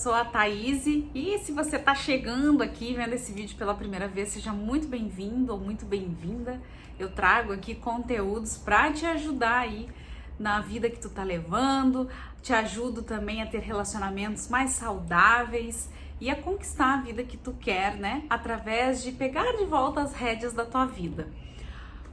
sou a Thaíse e se você está chegando aqui vendo esse vídeo pela primeira vez, seja muito bem-vindo ou muito bem-vinda. Eu trago aqui conteúdos para te ajudar aí na vida que tu tá levando, te ajudo também a ter relacionamentos mais saudáveis e a conquistar a vida que tu quer, né? Através de pegar de volta as rédeas da tua vida.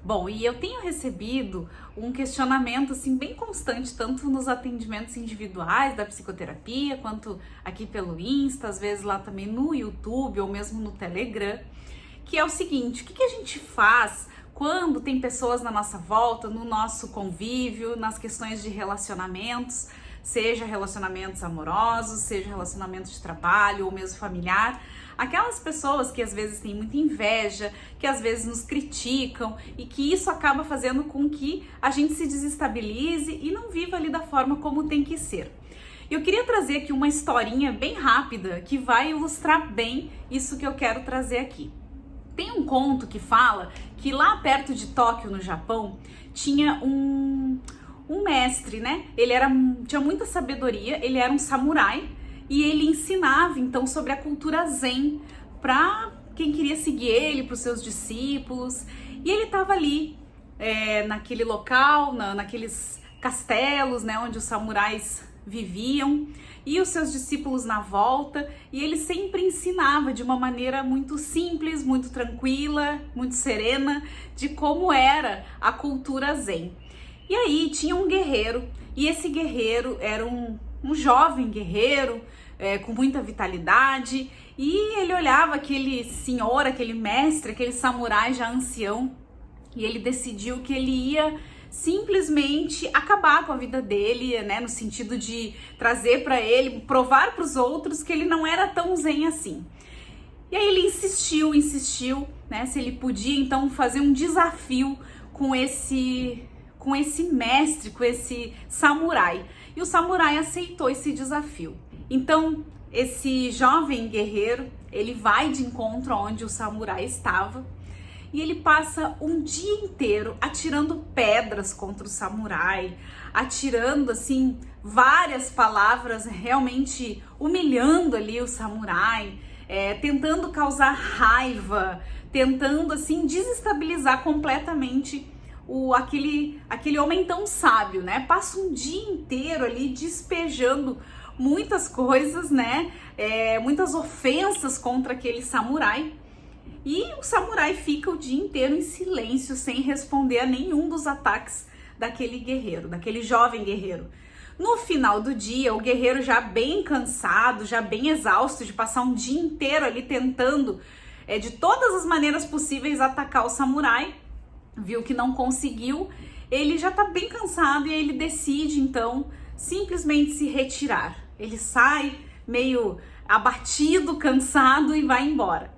Bom, e eu tenho recebido um questionamento assim bem constante, tanto nos atendimentos individuais da psicoterapia, quanto aqui pelo Insta, às vezes lá também no YouTube ou mesmo no Telegram, que é o seguinte: o que a gente faz quando tem pessoas na nossa volta, no nosso convívio, nas questões de relacionamentos, seja relacionamentos amorosos, seja relacionamentos de trabalho ou mesmo familiar, aquelas pessoas que às vezes têm muita inveja, que às vezes nos criticam e que isso acaba fazendo com que a gente se desestabilize e não viva ali da forma como tem que ser. Eu queria trazer aqui uma historinha bem rápida que vai ilustrar bem isso que eu quero trazer aqui. Tem um conto que fala que lá perto de Tóquio, no Japão, tinha um mestre, né? Ele tinha muita sabedoria, ele era um samurai e ele ensinava então sobre a cultura zen para quem queria seguir ele, para os seus discípulos. E ele estava ali naquele local, naqueles castelos, né, onde os samurais viviam, e os seus discípulos na volta, e ele sempre ensinava de uma maneira muito simples, muito tranquila, muito serena, de como era a cultura zen. E aí tinha um guerreiro, e esse guerreiro era um jovem guerreiro, com muita vitalidade, e ele olhava aquele senhor, aquele mestre, aquele samurai já ancião, e ele decidiu que ele ia simplesmente acabar com a vida dele, né, no sentido de trazer para ele, provar para os outros que ele não era tão zen assim. E aí ele insistiu, né, se ele podia então fazer um desafio com esse mestre, com esse samurai. E o samurai aceitou esse desafio. Então, esse jovem guerreiro, ele vai de encontro aonde o samurai estava, e ele passa um dia inteiro atirando pedras contra o samurai, atirando assim várias palavras, realmente humilhando ali o samurai, tentando causar raiva, tentando assim desestabilizar completamente aquele homem tão sábio, né? Passa um dia inteiro ali despejando muitas coisas, né? Muitas ofensas contra aquele samurai. E o samurai fica o dia inteiro em silêncio, sem responder a nenhum dos ataques daquele guerreiro, daquele jovem guerreiro. No final do dia, o guerreiro já bem cansado, já bem exausto de passar um dia inteiro ali tentando de todas as maneiras possíveis atacar o samurai, viu que não conseguiu, ele já tá bem cansado e ele decide então simplesmente se retirar. Ele sai meio abatido, cansado e vai embora.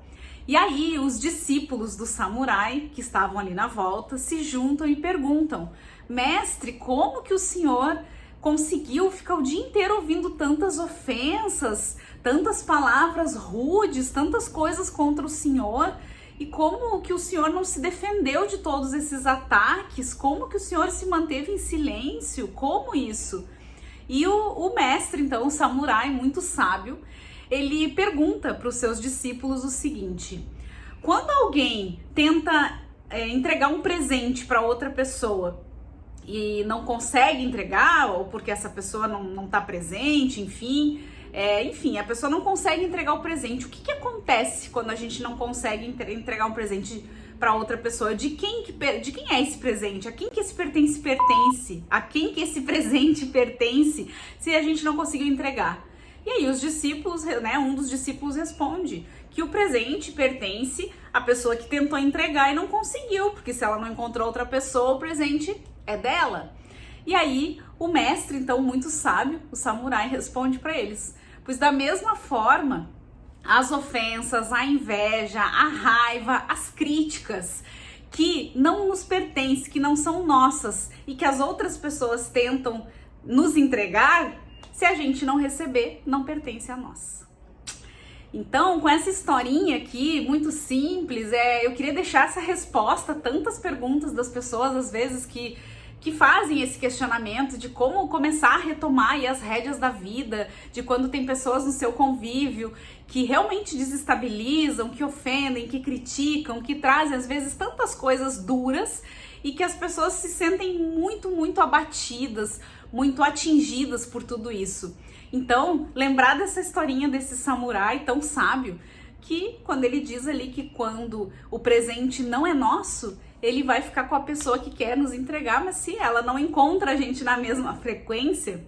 E aí os discípulos do samurai que estavam ali na volta se juntam e perguntam: mestre, como que o senhor conseguiu ficar o dia inteiro ouvindo tantas ofensas, tantas palavras rudes, tantas coisas contra o senhor? E como que o senhor não se defendeu de todos esses ataques? Como que o senhor se manteve em silêncio? Como isso? E o mestre, então, o samurai, muito sábio, ele pergunta para os seus discípulos o seguinte: quando alguém tenta entregar um presente para outra pessoa e não consegue entregar, ou porque essa pessoa não está presente, enfim, a pessoa não consegue entregar o presente, o que acontece quando a gente não consegue entregar um presente para outra pessoa? De quem é esse presente? A quem que esse pertence? A quem que esse presente pertence se a gente não conseguiu entregar? E aí os discípulos, né, um dos discípulos responde que o presente pertence à pessoa que tentou entregar e não conseguiu, porque se ela não encontrou outra pessoa, o presente é dela. E aí o mestre, então muito sábio, o samurai, responde para eles: pois da mesma forma, as ofensas, a inveja, a raiva, as críticas que não nos pertencem, que não são nossas e que as outras pessoas tentam nos entregar, se a gente não receber, não pertence a nós. Então, com essa historinha aqui, muito simples, eu queria deixar essa resposta a tantas perguntas das pessoas, às vezes, que que fazem esse questionamento de como começar a retomar aí as rédeas da vida, de quando tem pessoas no seu convívio que realmente desestabilizam, que ofendem, que criticam, que trazem às vezes tantas coisas duras e que as pessoas se sentem muito, muito abatidas, muito atingidas por tudo isso. Então, lembrar dessa historinha desse samurai tão sábio, que quando ele diz ali que quando o presente não é nosso, ele vai ficar com a pessoa que quer nos entregar, mas se ela não encontra a gente na mesma frequência,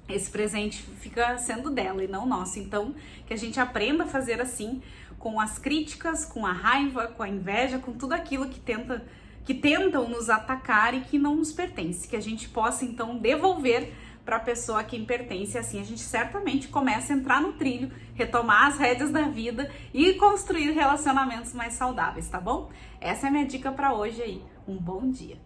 esse presente fica sendo dela e não nosso. Então, que a gente aprenda a fazer assim, com as críticas, com a raiva, com a inveja, com tudo aquilo que tentam nos atacar e que não nos pertence, que a gente possa então devolver para a pessoa a quem pertence. Assim a gente certamente começa a entrar no trilho, retomar as rédeas da vida e construir relacionamentos mais saudáveis, tá bom? Essa é a minha dica para hoje aí. Um bom dia!